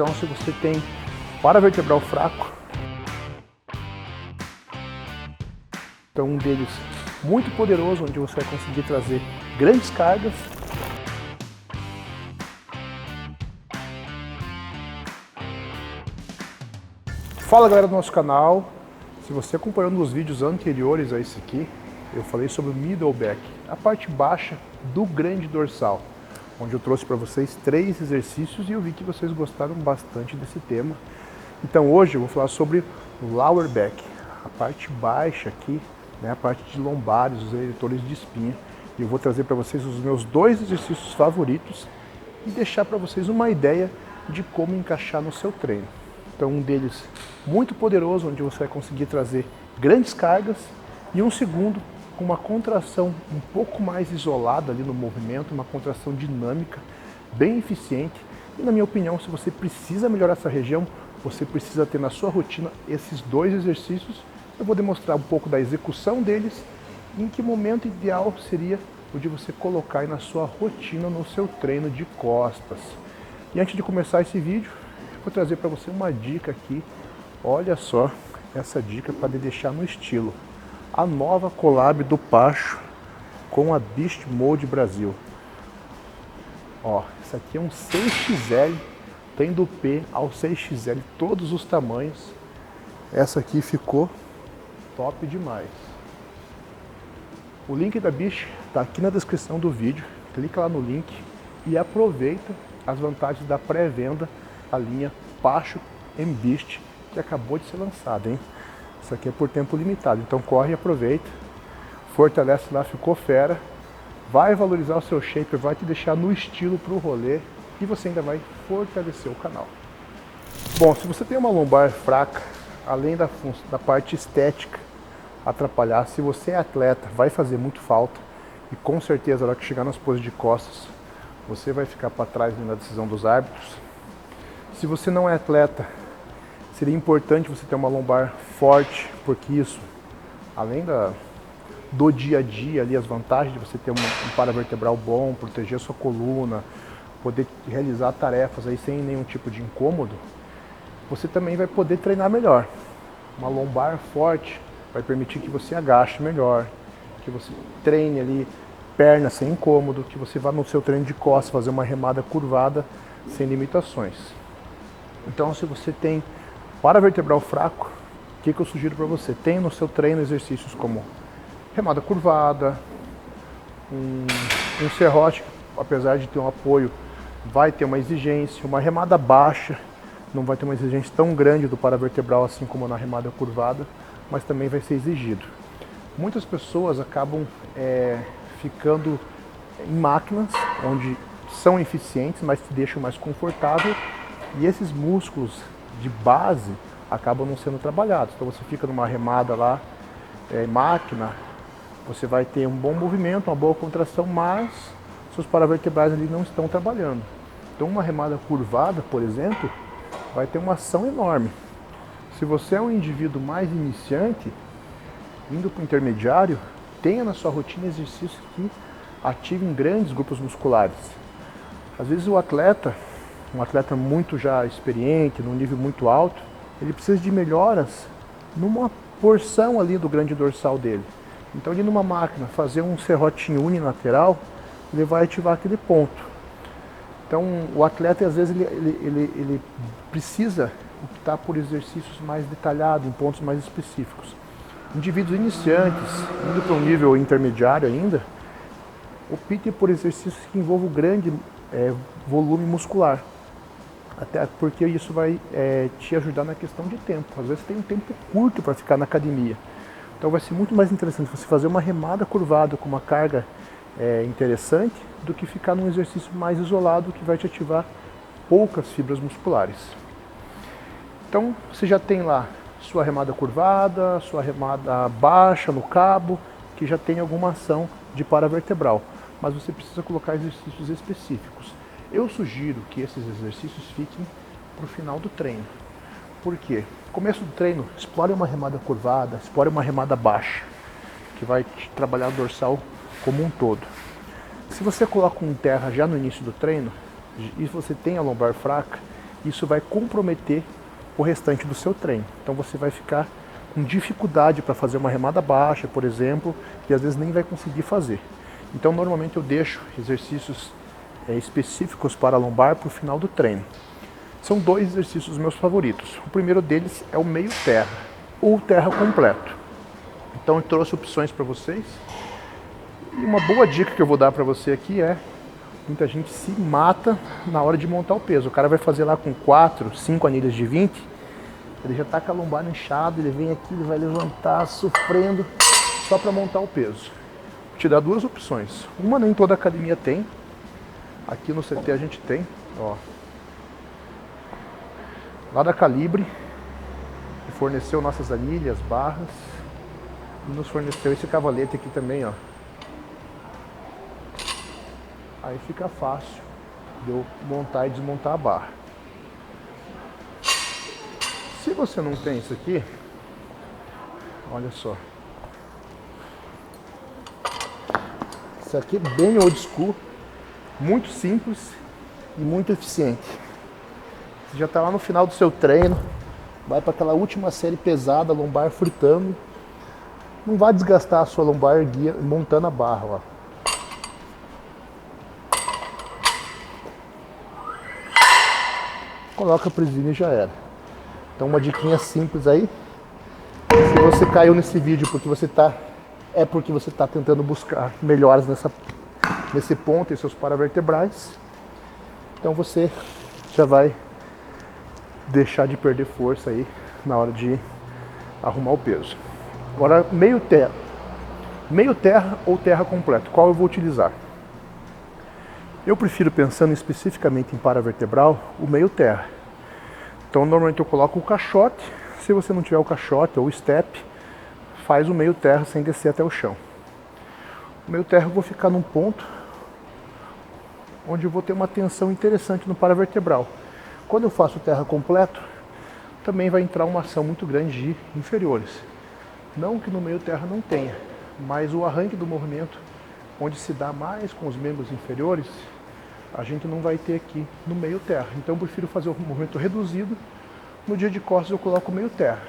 Então, se você tem paravertebral fraco, então um deles muito poderoso, onde você vai conseguir trazer grandes cargas. Fala galera do nosso canal, se você acompanhou nos vídeos anteriores a esse aqui, eu falei sobre o middle back, a parte baixa do grande dorsal, onde eu trouxe para vocês 3 exercícios e eu vi que vocês gostaram bastante desse tema. Então hoje eu vou falar sobre o lower back, a parte baixa aqui, né, a parte de lombares, os eretores de espinha. E eu vou trazer para vocês os meus 2 exercícios favoritos e deixar para vocês uma ideia de como encaixar no seu treino. Então um deles muito poderoso, onde você vai conseguir trazer grandes cargas, e um segundo com uma contração um pouco mais isolada ali no movimento, uma contração dinâmica, bem eficiente. E na minha opinião, se você precisa melhorar essa região, você precisa ter na sua rotina esses 2 exercícios. Eu vou demonstrar um pouco da execução deles e em que momento ideal seria o de você colocar aí na sua rotina, no seu treino de costas. E antes de começar esse vídeo, vou trazer para você uma dica aqui. Olha só essa dica para deixar no estilo. A nova collab do Pacho com a Beast Mode Brasil. Ó, isso aqui é um 6XL, tem do P ao 6XL, todos os tamanhos. Essa aqui ficou top demais. O link da Beast está aqui na descrição do vídeo. Clica lá no link e aproveita as vantagens da pré-venda a linha Pacho and Beast, que acabou de ser lançada, hein? Isso aqui é por tempo limitado, então corre e aproveita, fortalece lá, ficou fera, vai valorizar o seu shape, vai te deixar no estilo pro rolê e você ainda vai fortalecer o canal. Bom, se você tem uma lombar fraca, além da parte estética atrapalhar, se você é atleta, vai fazer muito falta e com certeza na hora que chegar nas poses de costas, você vai ficar para trás na decisão dos árbitros. Se você não é atleta, seria importante você ter uma lombar forte, porque isso, além do dia a dia, ali, as vantagens de você ter um paravertebral bom, proteger a sua coluna, poder realizar tarefas aí sem nenhum tipo de incômodo, você também vai poder treinar melhor. Uma lombar forte vai permitir que você agache melhor, que você treine ali perna sem incômodo, que você vá no seu treino de costas fazer uma remada curvada sem limitações. Então, se você tem paravertebral fraco, o que eu sugiro para você? Tenha no seu treino exercícios como remada curvada, um serrote, apesar de ter um apoio, vai ter uma exigência, uma remada baixa, não vai ter uma exigência tão grande do paravertebral assim como na remada curvada, mas também vai ser exigido. Muitas pessoas acabam ficando em máquinas onde são eficientes, mas te deixam mais confortável, e esses músculos de base acabam não sendo trabalhados. Então você fica numa remada lá, máquina, você vai ter um bom movimento, uma boa contração, mas seus paravertebrais ali não estão trabalhando. Então uma remada curvada, por exemplo, vai ter uma ação enorme. Se você é um indivíduo mais iniciante, indo para o intermediário, tenha na sua rotina exercícios que ativem grandes grupos musculares. Às vezes o atleta, um atleta muito já experiente, num nível muito alto, ele precisa de melhoras numa porção ali do grande dorsal dele. Então ali numa máquina, fazer um serrotinho unilateral, ele vai ativar aquele ponto. Então o atleta às vezes ele precisa optar por exercícios mais detalhados, em pontos mais específicos. Indivíduos iniciantes, indo para um nível intermediário ainda, optem por exercícios que envolvam grande volume muscular. Até porque isso vai te ajudar na questão de tempo. Às vezes tem um tempo curto para ficar na academia. Então vai ser muito mais interessante você fazer uma remada curvada com uma carga interessante do que ficar num exercício mais isolado que vai te ativar poucas fibras musculares. Então você já tem lá sua remada curvada, sua remada baixa no cabo, que já tem alguma ação de paravertebral. Mas você precisa colocar exercícios específicos. Eu sugiro que esses exercícios fiquem para o final do treino. Por quê? No começo do treino, explore uma remada curvada, explore uma remada baixa, que vai trabalhar o dorsal como um todo. Se você coloca um terra já no início do treino, e você tem a lombar fraca, Isso vai comprometer o restante do seu treino. Então você vai ficar com dificuldade para fazer uma remada baixa, por exemplo, e às vezes nem vai conseguir fazer. Então normalmente eu deixo exercícios específicos para a lombar para o final do treino. São 2 exercícios meus favoritos. O primeiro deles é o meio terra, ou terra completo. Então eu trouxe opções para vocês. E uma boa dica que eu vou dar para você aqui é: muita gente se mata na hora de montar o peso. O cara vai fazer lá com 4, 5 anilhas de 20, ele já está com a lombar inchada, ele vem aqui, ele vai levantar sofrendo só para montar o peso. Vou te dar 2 opções. Uma nem toda academia tem. Aqui no CT a gente tem, ó. Lá da Calibre, que forneceu nossas anilhas, barras, e nos forneceu esse cavalete aqui também, ó. Aí fica fácil de eu montar e desmontar a barra. Se você não tem isso aqui, olha só. Isso aqui é bem old school, muito simples e muito eficiente. Você já está lá no final do seu treino, vai para aquela última série pesada, lombar fritando. Não vai desgastar a sua lombar erguida montando a barra, ó. Coloca a presina e já era. Então uma diquinha simples aí. Se você caiu nesse vídeo porque você está tentando buscar melhoras nesse ponto em seus paravertebrais, então você já vai deixar de perder força aí na hora de arrumar o peso. Agora meio terra ou terra completo, qual eu vou utilizar? Eu prefiro, pensando especificamente em paravertebral, o meio terra. Então normalmente eu coloco o caixote. Se você não tiver o caixote ou o step, faz o meio terra sem descer até o chão. O meio terra eu vou ficar num ponto onde eu vou ter uma tensão interessante no paravertebral. Quando eu faço o terra completo, também vai entrar uma ação muito grande de inferiores. Não que no meio terra não tenha, mas o arranque do movimento, onde se dá mais com os membros inferiores, a gente não vai ter aqui no meio terra. Então eu prefiro fazer o movimento reduzido. No dia de costas eu coloco o meio terra.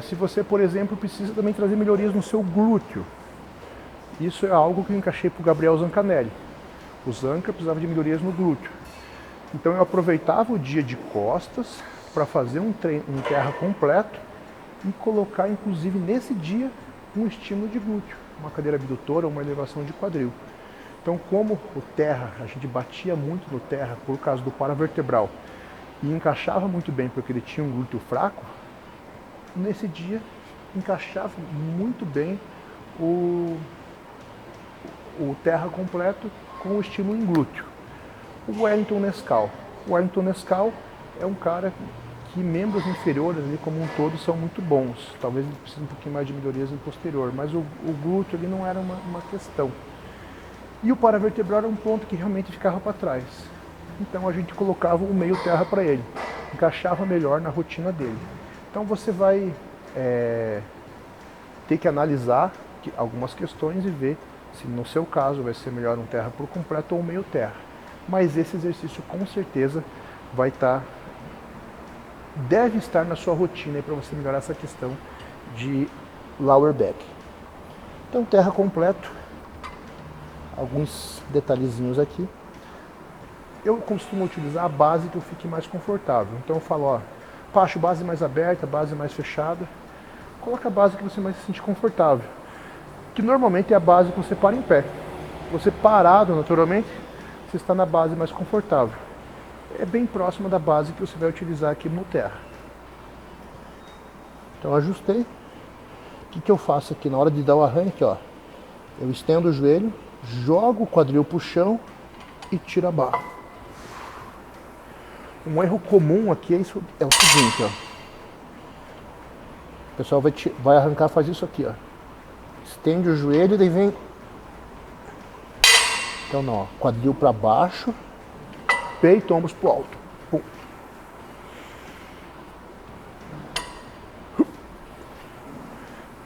Se você, por exemplo, precisa também trazer melhorias no seu glúteo, isso é algo que eu encaixei para o Gabriel Zancanelli. O Zanca precisava de melhorias no glúteo. Então eu aproveitava o dia de costas para fazer um terra completo e colocar inclusive nesse dia um estímulo de glúteo, uma cadeira abdutora ou uma elevação de quadril. Então como o terra, a gente batia muito no terra por causa do paravertebral e encaixava muito bem porque ele tinha um glúteo fraco, nesse dia encaixava muito bem o terra completo com o estímulo em glúteo. O Wellington Nescau. O Wellington Nescau é um cara que membros inferiores ali como um todo são muito bons. Talvez ele precise um pouquinho mais de melhorias no posterior, mas o glúteo ali não era uma questão. E o paravertebral era um ponto que realmente ficava para trás. Então a gente colocava o meio terra para ele, encaixava melhor na rotina dele. Então você vai ter que analisar algumas questões e ver se no seu caso vai ser melhor um terra por completo ou um meio terra. Mas esse exercício com certeza deve estar na sua rotina para você melhorar essa questão de lower back. Então terra completo, alguns detalhezinhos aqui. Eu costumo utilizar a base que eu fique mais confortável. Então eu falo, ó, Pacho, base mais aberta, base mais fechada. Coloca a base que você mais se sente confortável. Que normalmente é a base que você para em pé. Você parado naturalmente, você está na base mais confortável. É bem próxima da base que você vai utilizar aqui no terra. Então ajustei. O que eu faço aqui na hora de dar o arranque, ó? Eu estendo o joelho, jogo o quadril para o chão e tiro a barra. Um erro comum aqui é o seguinte, ó. O pessoal vai arrancar, faz isso aqui, ó. Estende o joelho e daí vem. Então não, ó, quadril para baixo, peito, ombros pro alto. Pum.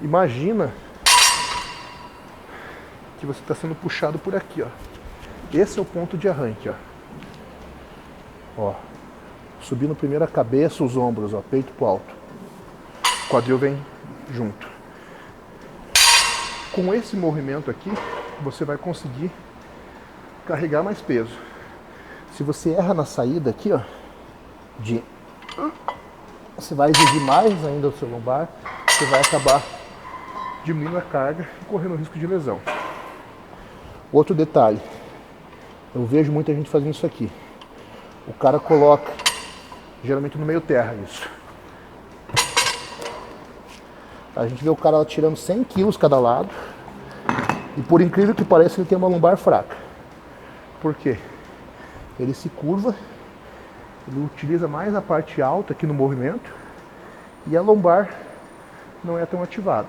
Imagina que você está sendo puxado por aqui, ó. Esse é o ponto de arranque, ó. Ó, subindo primeiro a cabeça, os ombros, ó, peito pro alto. O quadril vem junto. Com esse movimento aqui, você vai conseguir carregar mais peso. Se você erra na saída aqui, ó, você vai exigir mais ainda o seu lombar, você vai acabar diminuindo a carga e correndo o risco de lesão. Outro detalhe, eu vejo muita gente fazendo isso aqui. O cara coloca, geralmente no meio terra isso. A gente vê o cara tirando 100 quilos cada lado e por incrível que pareça ele tem uma lombar fraca. Por quê? Ele se curva, ele utiliza mais a parte alta aqui no movimento e a lombar não é tão ativada.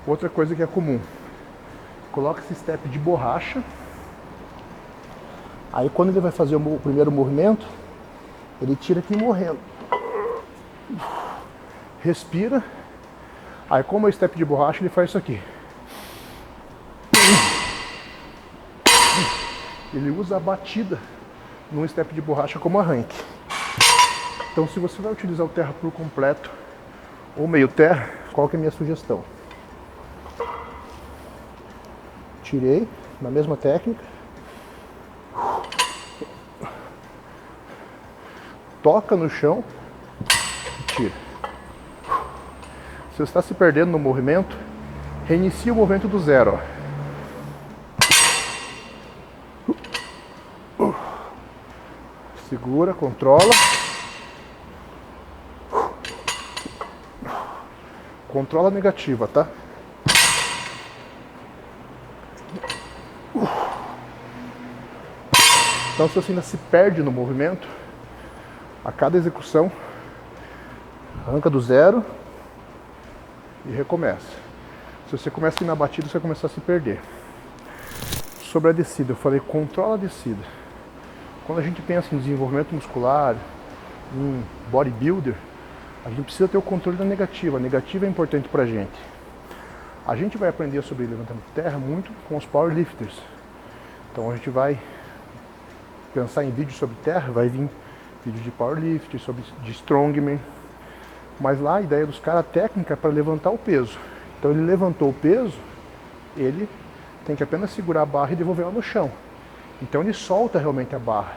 Outra coisa que é comum, coloca esse step de borracha, aí quando ele vai fazer o primeiro movimento, ele tira aqui morrendo. Respira, aí como é o step de borracha, ele faz isso aqui. Ele usa a batida num step de borracha como arranque. Então se você vai utilizar o terra por completo ou meio terra, qual que é a minha sugestão? Tirei, na mesma técnica. Toca no chão e tira. Se você está se perdendo no movimento, reinicia o movimento do zero, ó. Segura, controla. Controla a negativa, tá? Então se você ainda se perde no movimento, a cada execução, arranca do zero e recomeça. Se você começa a ir na batida, você vai começar a se perder. Sobre a descida, eu falei controla a descida. Quando a gente pensa em desenvolvimento muscular, em bodybuilder, a gente precisa ter o controle da negativa. A negativa é importante pra gente. A gente vai aprender sobre levantamento de terra muito com os powerlifters. Então a gente vai pensar em vídeos sobre terra, vai vir vídeos de powerlifting, de strongman. Mas lá a ideia dos caras, a técnica é para levantar o peso. Então ele levantou o peso, ele tem que apenas segurar a barra e devolver ela no chão. Então ele solta realmente a barra.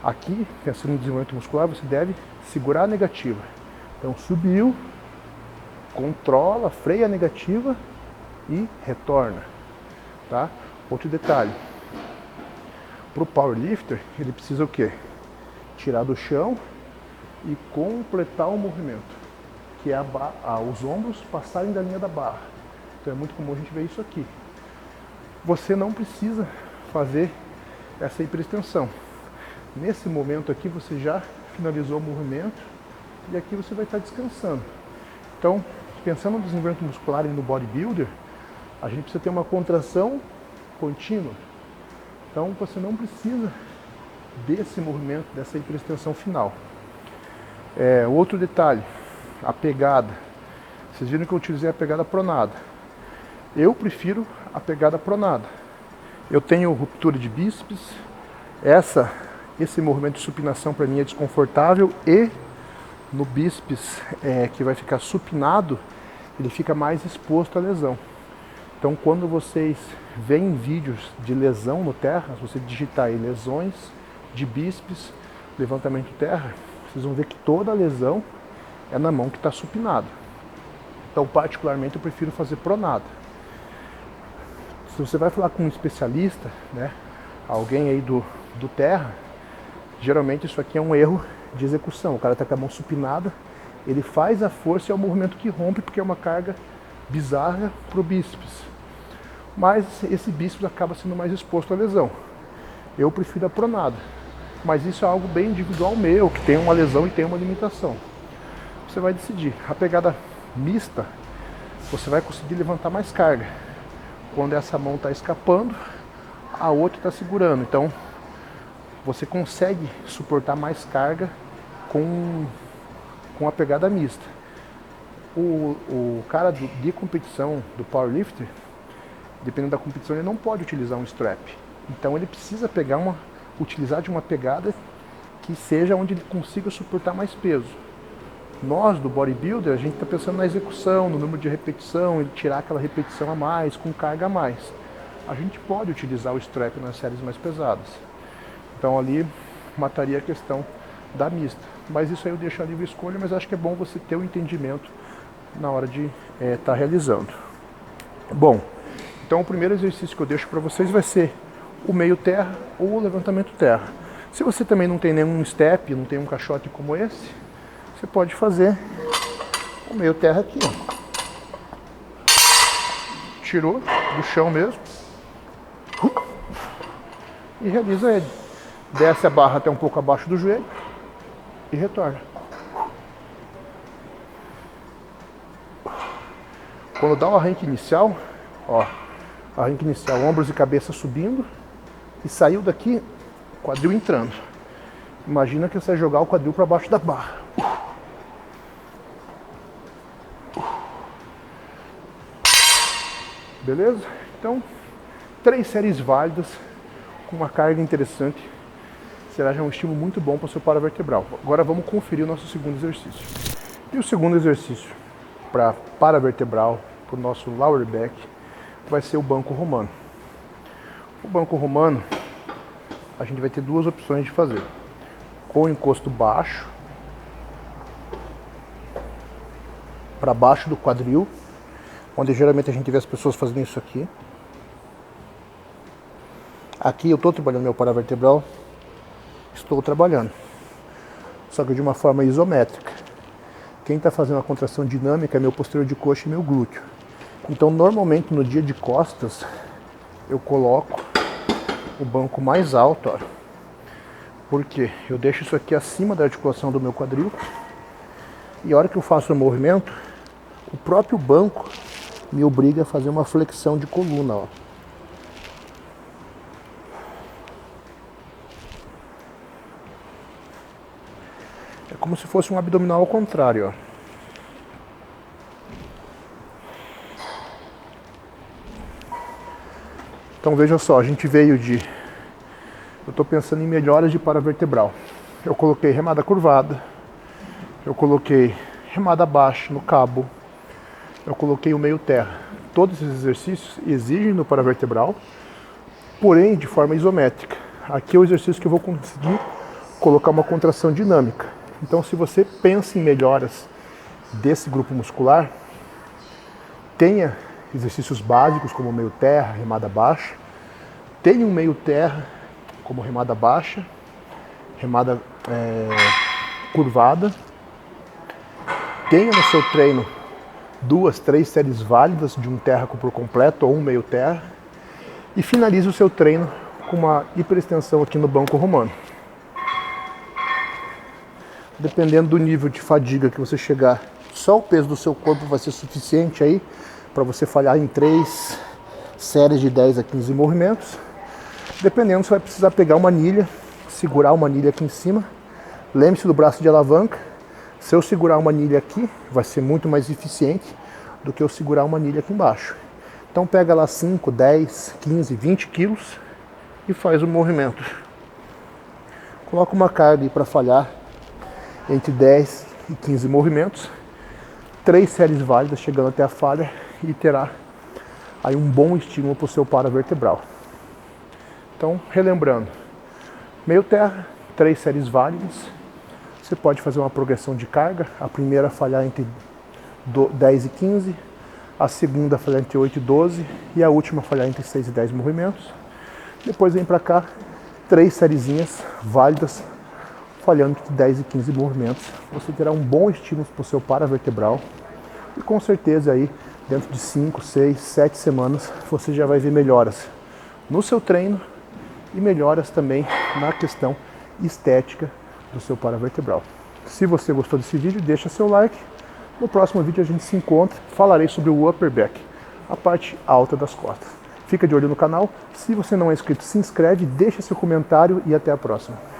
Aqui, pensando em desenvolvimento muscular, você deve segurar a negativa. Então subiu, controla, freia a negativa e retorna. Tá? Outro detalhe. Para o powerlifter, ele precisa o quê? Tirar do chão e completar o movimento, que é os ombros passarem da linha da barra. Então é muito comum a gente ver isso aqui. Você não precisa fazer essa hiperextensão. Nesse momento aqui você já finalizou o movimento e aqui você vai estar descansando. Então, pensando no desenvolvimento muscular e no bodybuilder, a gente precisa ter uma contração contínua. Então você não precisa desse movimento, dessa hiperextensão final. Outro detalhe, a pegada. Vocês viram que eu utilizei a pegada pronada. Eu prefiro a pegada pronada. Eu tenho ruptura de bíceps, esse movimento de supinação para mim é desconfortável e no bíceps que vai ficar supinado, ele fica mais exposto à lesão. Então quando vocês veem vídeos de lesão no terra, se você digitar aí lesões de bíceps, levantamento terra, vocês vão ver que toda a lesão é na mão que está supinada. Então particularmente eu prefiro fazer pronada. Se você vai falar com um especialista, né, alguém aí do terra, geralmente isso aqui é um erro de execução. O cara está com a mão supinada, ele faz a força e é o movimento que rompe porque é uma carga bizarra para o bíceps. Mas esse bíceps acaba sendo mais exposto à lesão. Eu prefiro a pronada. Mas isso é algo bem individual meu, que tem uma lesão e tem uma limitação. Você vai decidir. A pegada mista, você vai conseguir levantar mais carga. Quando essa mão está escapando, a outra está segurando. Então, você consegue suportar mais carga com a pegada mista. O cara de competição, do powerlifter, dependendo da competição, ele não pode utilizar um strap. Então ele precisa utilizar de uma pegada que seja onde ele consiga suportar mais peso. Nós, do bodybuilder, a gente está pensando na execução, no número de repetição, ele tirar aquela repetição a mais, com carga a mais. A gente pode utilizar o strap nas séries mais pesadas. Então ali mataria a questão da mista. Mas isso aí eu deixo a livre escolha, mas acho que é bom você ter o entendimento na hora de estar realizando. Bom, então o primeiro exercício que eu deixo para vocês vai ser o meio terra ou o levantamento terra. Se você também não tem nenhum step, não tem um caixote como esse, você pode fazer o meio terra aqui, ó. Tirou do chão mesmo e realiza ele. Desce a barra até um pouco abaixo do joelho e retorna. Quando dá o arranque inicial, ó, arranque inicial, ombros e cabeça subindo e saiu daqui, quadril entrando. Imagina que você vai jogar o quadril para baixo da barra. Beleza? Então, 3 séries válidas com uma carga interessante. Será já um estímulo muito bom para o seu paravertebral. Agora vamos conferir o nosso segundo exercício. E o segundo exercício para paravertebral, para o nosso lower back, vai ser o banco romano. O banco romano, a gente vai ter duas opções de fazer. Com encosto baixo, para baixo do quadril, onde geralmente a gente vê as pessoas fazendo isso aqui. Aqui eu estou trabalhando meu paravertebral, estou trabalhando, só que de uma forma isométrica. Quem está fazendo a contração dinâmica é meu posterior de coxa e meu glúteo. Então normalmente no dia de costas, eu coloco o banco mais alto, ó, porque eu deixo isso aqui acima da articulação do meu quadril, e a hora que eu faço o movimento, o próprio banco me obriga a fazer uma flexão de coluna, ó. É como se fosse um abdominal ao contrário, ó. Então veja só, a gente veio de... Eu estou pensando em melhoras de paravertebral. Eu coloquei remada curvada, eu coloquei remada baixa no cabo, eu coloquei o meio terra. Todos esses exercícios exigem no paravertebral, porém de forma isométrica. Aqui é o exercício que eu vou conseguir colocar uma contração dinâmica. Então se você pensa em melhoras desse grupo muscular, tenha exercícios básicos como meio terra, remada baixa, tenha um meio terra como remada baixa, remada curvada, tenha no seu treino 2, 3 séries válidas de um terra por completo ou um meio terra e finalize o seu treino com uma hiperextensão aqui no banco romano. Dependendo do nível de fadiga que você chegar, só o peso do seu corpo vai ser suficiente aí para você falhar em 3 séries de 10 a 15 movimentos. Dependendo, você vai precisar pegar uma anilha, segurar uma anilha aqui em cima. Lembre-se do braço de alavanca. Se eu segurar uma anilha aqui, vai ser muito mais eficiente do que eu segurar uma anilha aqui embaixo. Então pega lá 5, 10, 15, 20 quilos e faz o movimento. Coloca uma carga aí para falhar entre 10 e 15 movimentos. 3 séries válidas chegando até a falha e terá aí um bom estímulo para o seu paravertebral. Então, relembrando, meio terra, 3 séries válidas. Você pode fazer uma progressão de carga. A primeira falhar entre 10 e 15, a segunda falhar entre 8 e 12 e a última falhar entre 6 e 10 movimentos. Depois vem para cá, 3 sériezinhas válidas, falhando entre 10 e 15 movimentos. Você terá um bom estímulo para o seu paravertebral e com certeza aí, dentro de 5, 6, 7 semanas, você já vai ver melhoras no seu treino e melhoras também na questão estética do seu paravertebral. Se você gostou desse vídeo, deixa seu like. No próximo vídeo a gente se encontra, falarei sobre o upper back, a parte alta das costas. Fica de olho no canal, se você não é inscrito, se inscreve, deixa seu comentário e até a próxima.